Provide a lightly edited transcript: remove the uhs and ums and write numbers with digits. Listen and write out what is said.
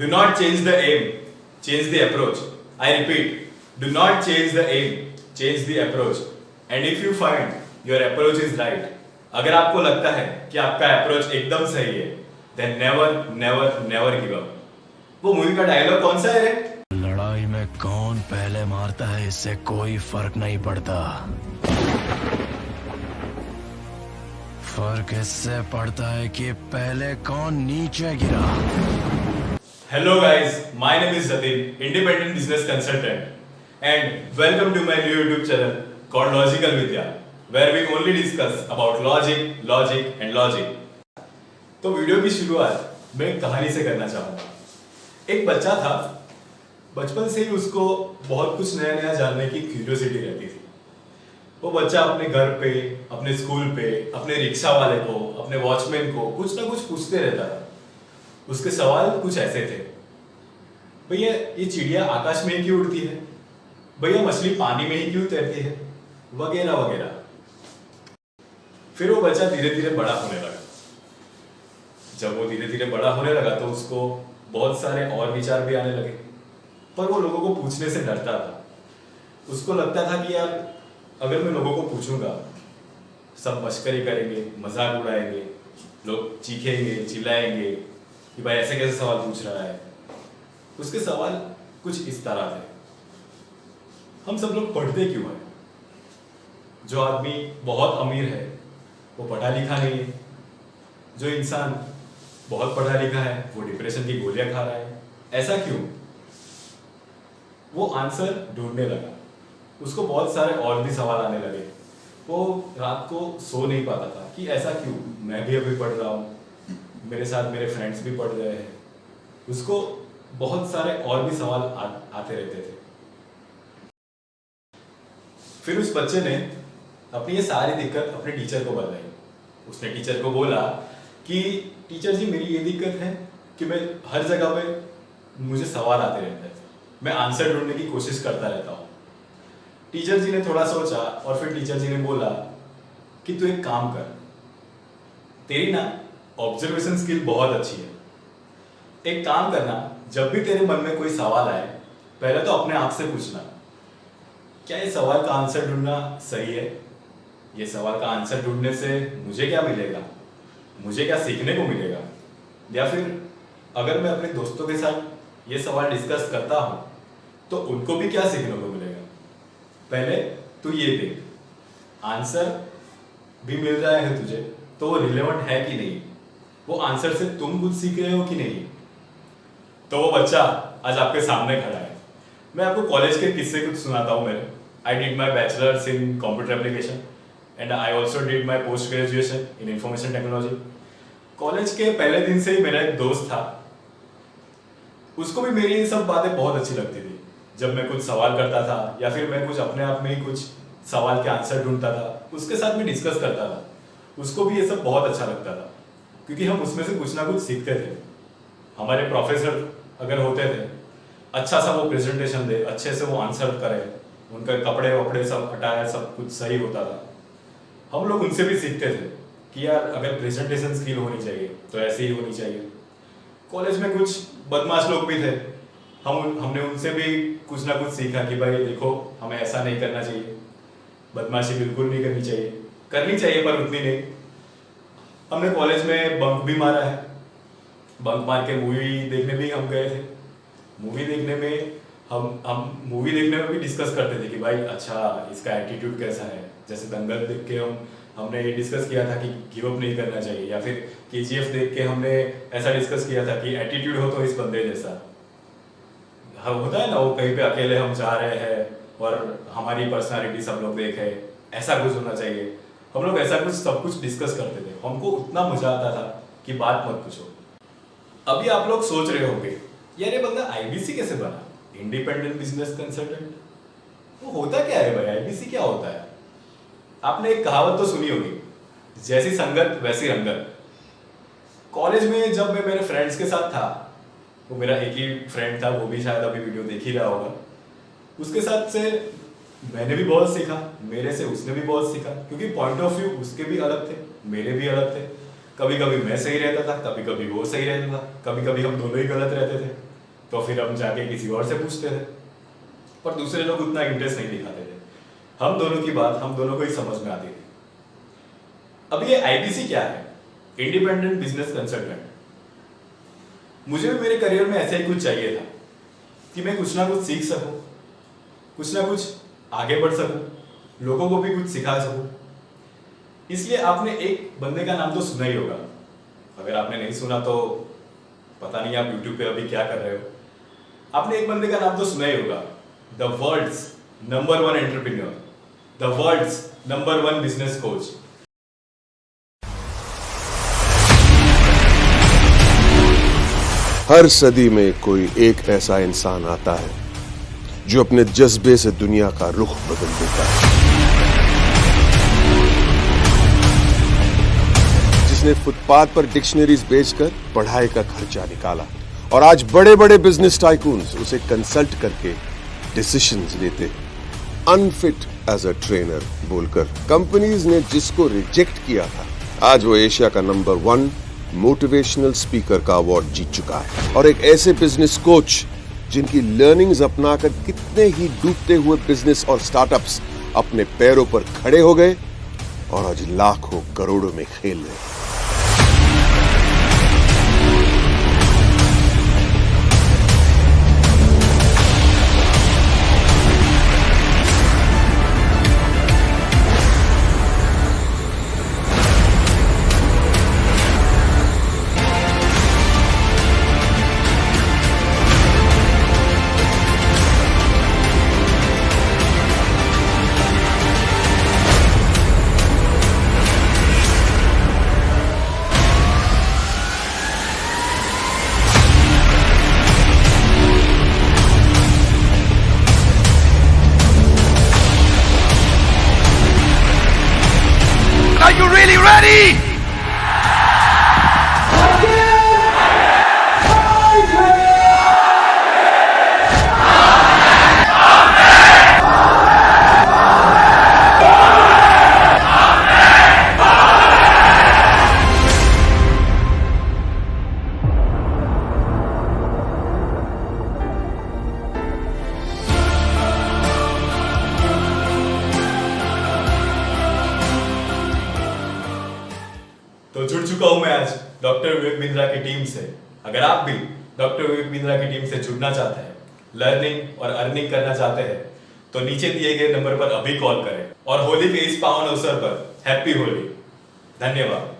Do not change the aim, change the approach. I repeat, do not change the aim, change the approach. And if you find your approach is right, अगर आपको लगता है कि आपका approach एकदम सही है, then never, never, never give up. वो मूवी का डायलॉग कौन सा है रे? लड़ाई में कौन पहले मारता है इससे कोई फर्क नहीं पड़ता, फर्क इससे पड़ता है कि पहले कौन नीचे गिरा। Hello guys, my name is Jatin, independent business consultant, and welcome to my new YouTube channel called Logical Vidya, where we only discuss about logic and logic. तो वीडियो की शुरुआत मैं एक कहानी से करना चाहूँगा। एक बच्चा था, बचपन से ही उसको बहुत कुछ नया नया जानने की क्यूरियोसिटी रहती थी। वो बच्चा अपने घर पे, अपने स्कूल पे, अपने रिक्शा वाले को, अपने वॉचमैन को कुछ ना कुछ पूछते रहता था। उसके सवाल कुछ ऐसे थे, भैया ये चिड़िया आकाश में ही क्यों उड़ती है, भैया मछली पानी में ही क्यों तैरती है, वगैरह वगैरह। फिर वो बच्चा धीरे धीरे बड़ा होने लगा। जब वो धीरे धीरे बड़ा होने लगा तो उसको बहुत सारे और विचार भी आने लगे, पर वो लोगों को पूछने से डरता था। उसको लगता था कि यार अगर मैं लोगों को पूछूंगा सब मस्करी करेंगे, मजाक उड़ाएंगे, लोग चीखेंगे, चिल्लाएंगे कि भाई ऐसे कैसे सवाल पूछ रहा है। उसके सवाल कुछ इस तरह थे, हम सब लोग पढ़ते क्यों हैं? जो आदमी बहुत अमीर है वो पढ़ा लिखा नहीं है, जो इंसान बहुत पढ़ा लिखा है वो डिप्रेशन की गोलियां खा रहा है, ऐसा क्यों? वो आंसर ढूंढने लगा। उसको बहुत सारे और भी सवाल आने लगे। वो रात को सो नहीं पाता था कि ऐसा क्यों, मैं भी अभी पढ़ रहा हूँ, मेरे साथ मेरे फ्रेंड्स भी पढ़ रहे हैं। उसको बहुत सारे और भी सवाल आते रहते थे। फिर उस बच्चे ने अपनी ये सारी दिक्कत अपने टीचर को बताई। उसने टीचर को बोला कि टीचर जी मेरी ये दिक्कत है कि मैं हर जगह पे मुझे सवाल आते रहते हैं, मैं आंसर ढूंढने की कोशिश करता रहता हूँ। टीचर जी ने थोड़ा सोचा और फिर टीचर जी ने बोला कि तू एक काम कर, तेरी ना ऑब्जर्वेशन स्किल बहुत अच्छी है। एक काम करना, जब भी तेरे मन में कोई सवाल आए पहले तो अपने आप से पूछना, क्या ये सवाल का आंसर ढूंढना सही है? ये सवाल का आंसर ढूंढने से मुझे क्या मिलेगा, मुझे क्या सीखने को मिलेगा? या फिर अगर मैं अपने दोस्तों के साथ ये सवाल डिस्कस करता हूं तो उनको भी क्या सीखने को मिलेगा? पहले तू ये देख, आंसर भी मिल रहा है तुझे तो वो रिलेवेंट है कि नहीं, वो आंसर से तुम कुछ सीख रहे हो कि नहीं। तो वो बच्चा आज आपके सामने खड़ा है। मैं आपको कॉलेज के किस्से कुछ सुनाता हूँ मेरे। I did my bachelors in computer application and I also did my post graduation in information technology. College के पहले दिन से ही मेरा एक दोस्त था, उसको भी मेरी ये सब बातें बहुत अच्छी लगती थी। जब मैं कुछ सवाल करता था या फिर मैं कुछ अपने आप में ही कुछ सवाल के आंसर ढूंढता था, उसके साथ मैं डिस्कस करता था, उसको भी ये सब बहुत अच्छा लगता था, क्योंकि हम उसमें से कुछ ना कुछ सीखते थे। हमारे प्रोफेसर अगर होते थे, अच्छा सा वो प्रेजेंटेशन दे, अच्छे से वो आंसर करे, उनके कपड़े वपड़े सब हटाया, सब कुछ सही होता था, हम लोग उनसे भी सीखते थे कि यार अगर प्रेजेंटेशन स्किल होनी चाहिए तो ऐसे ही होनी चाहिए। कॉलेज में कुछ बदमाश लोग भी थे, हमने उनसे भी कुछ ना कुछ सीखा कि भाई देखो हमें ऐसा नहीं करना चाहिए, बदमाशी बिल्कुल नहीं करनी चाहिए पर उतनी नहीं। हमने कॉलेज में बंक भी मारा है, बंक मार के मूवी देखने भी हम गए थे। मूवी देखने में हम मूवी देखने में भी डिस्कस करते थे कि भाई अच्छा इसका एटीट्यूड कैसा है। जैसे दंगल देख के हमने ये डिस्कस किया था कि गिव अप नहीं करना चाहिए, या फिर केजीएफ देख के हमने ऐसा डिस्कस किया था कि एटीट्यूड हो तो इस बंदे जैसा। होता है ना, वो कहीं पे अकेले हम जा रहे हैं और हमारी पर्सनालिटी सब लोग देखे, ऐसा कुछ होना चाहिए। हम लोग ऐसा कुछ सब कुछ डिस्कस करते थे, हमको उतना मजा आता था कि बात मत पूछो। अभी आप लोग सोच रहे होंगे यार ये बंदा आईबीसी कैसे बना, इंडिपेंडेंट बिजनेस कंसल्टेंट? वो होता क्या है भाई, आईबीसी क्या होता है? आपने एक कहावत तो सुनी होगी, जैसी संगत वैसी रंगत। कॉलेज में जब मैं मेरे फ्रेंड्स के साथ था, वो मेरा एक ही फ्रेंड था, वो भी शायद अभी वीडियो देख ही रहा होगा, उसके साथ से मैंने भी बहुत सीखा, मेरे से उसने भी बहुत सीखा, क्योंकि पॉइंट ऑफ व्यू उसके भी अलग थे, मेरे भी अलग थे। कभी कभी मैं सही रहता था, कभी कभी वो सही रहता था, कभी कभी हम दोनों ही गलत रहते थे। तो फिर हम जाके किसी और से पूछते थे, पर दूसरे लोग उतना इंटरेस्ट नहीं दिखाते थे। हम दोनों की बात हम दोनों को ही समझ में आती थी। अब ये IBC क्या है? Independent business consultant. मुझे भी मेरे करियर में ऐसा ही कुछ चाहिए था कि मैं कुछ ना कुछ सीख सकूं, कुछ ना कुछ आगे बढ़ सकूं, लोगों को भी कुछ सिखा सकूं। इसलिए आपने एक बंदे का नाम तो सुना ही होगा। अगर आपने नहीं सुना तो पता नहीं आप YouTube पे अभी क्या कर रहे हो। आपने एक बंदे का नाम तो सुना ही होगा, the world's number 1 entrepreneur, the world's number 1 business coach. हर सदी में कोई एक ऐसा इंसान आता है जो अपने जज्बे से दुनिया का रुख बदल देता है, जिसने फुटपाथ पर डिक्शनरीज बेचकर पढ़ाई का खर्चा निकाला और आज बड़े बड़े बिजनेस टाइकून्स उसे कंसल्ट करके डिसीजंस लेते हैं अनफिट एज अ ट्रेनर बोलकर। कंपनीज ने जिसको रिजेक्ट किया था, आज वो एशिया का नंबर 1 मोटिवेशनल स्पीकर का अवार्ड जीत चुका है। और एक ऐसे बिजनेस कोच जिनकी लर्निंग्स अपनाकर कितने ही डूबते हुए बिजनेस और स्टार्टअप्स अपने पैरों पर खड़े हो गए और आज लाखों करोड़ों में खेल रहे हैं। Are you really ready? तो जुड़ चुका हूं मैं आज डॉक्टर विवेक बिंद्रा की टीम से। अगर आप भी डॉक्टर विवेक बिंद्रा की टीम से जुड़ना चाहते हैं, लर्निंग और अर्निंग करना चाहते हैं, तो नीचे दिए गए नंबर पर अभी कॉल करें। और होली के इस पावन अवसर पर हैप्पी होली। धन्यवाद।